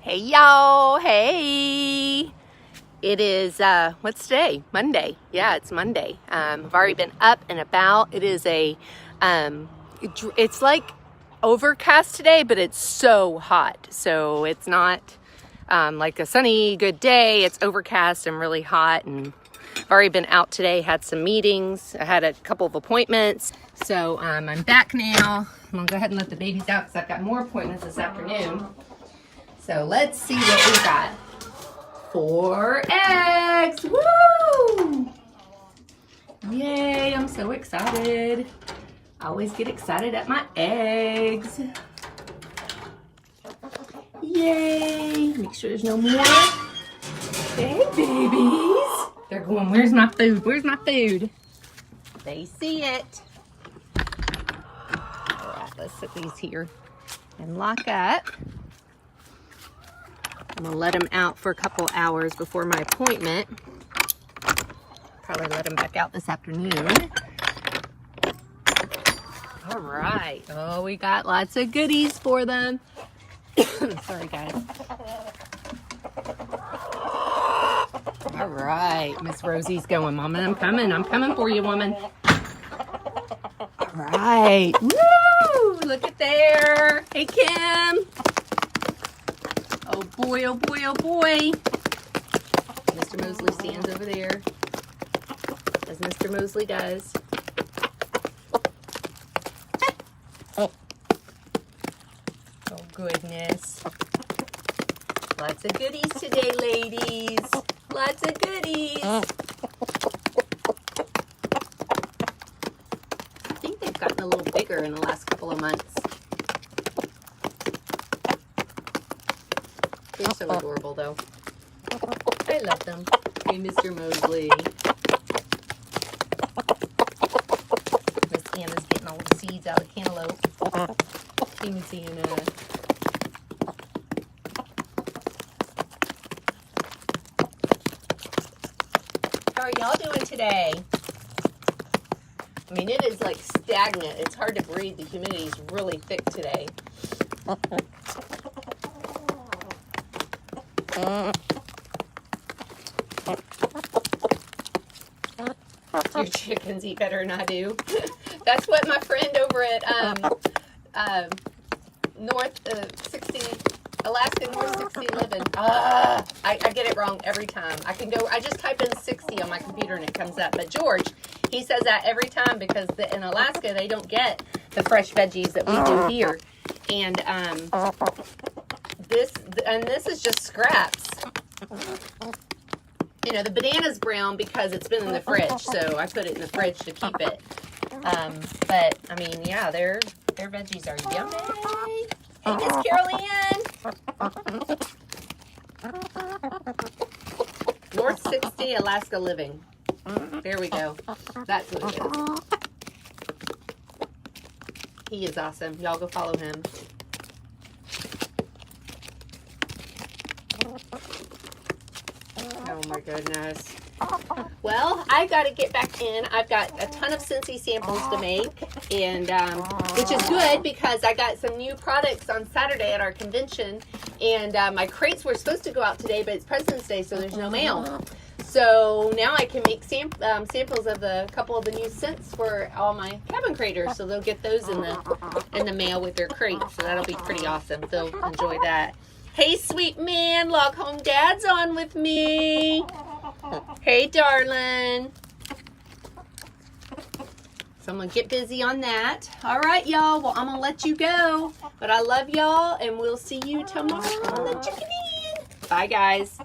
Hey y'all, hey. It is, what's today? Monday. Yeah, it's Monday. I've already been up and about. It is it's like overcast today, but it's so hot. So it's not like a sunny, good day. It's overcast and really hot, and I've already been out today, had some meetings. I had a couple of appointments. So I'm back now. I'm gonna go ahead and let the babies out because I've got more appointments this afternoon. So let's see what we got. 4 eggs, woo! Yay, I'm so excited. I always get excited at my eggs. Yay, make sure there's no more. Hey, babies. They're going, where's my food? Where's my food? They see it. All right, let's set these here and lock up. I'm gonna let them out for a couple hours before my appointment. Probably let them back out this afternoon. All right. Oh, we got lots of goodies for them. Sorry, guys. All right. Miss Rosie's going, Mama, I'm coming. I'm coming for you, woman. All right. Woo! Look at there. Hey, Kim. Oh boy, oh boy, oh boy. Mr. Mosley stands over there, as Mr. Mosley does. Oh goodness. Lots of goodies today, ladies. Lots of goodies. I think they've gotten a little bigger in the last couple of months. They're so adorable, though. I love them. Hey, Mr. Mosley. Miss Anna's getting all the seeds out of cantaloupe. Hey, Miss Anna. How are y'all doing today? I mean, it is like stagnant. It's hard to breathe. The humidity is really thick today. Your chickens eat better than I do. That's what my friend over at Alaska North 60 Living. I get it wrong every time. I just type in 60 on my computer and it comes up. But George, he says that every time because in Alaska they don't get the fresh veggies that we do here. And this is just scraps. You know, the banana's brown because it's been in the fridge, so I put it in the fridge to keep it. But I mean, yeah, their veggies are yummy. Hey, Miss Carol Ann. North 60 Alaska Living. There we go. That's who it is. He is awesome. Y'all go follow him. Oh my goodness. Well, I got to get back in. I've got a ton of Scentsy samples to make, and which is good because I got some new products on Saturday at our convention, and my crates were supposed to go out today, but it's President's Day, so there's no mail. So now I can make samples of a couple of the new scents for all my cabin craters, so they'll get those in the mail with their crates. So that'll be pretty awesome. They'll enjoy that. Hey, sweet man, Log Home Dad's on with me. Hey, darling. So I'm going to get busy on that. All right, y'all. Well, I'm going to let you go. But I love y'all, and we'll see you tomorrow on the chicken. Bye, guys.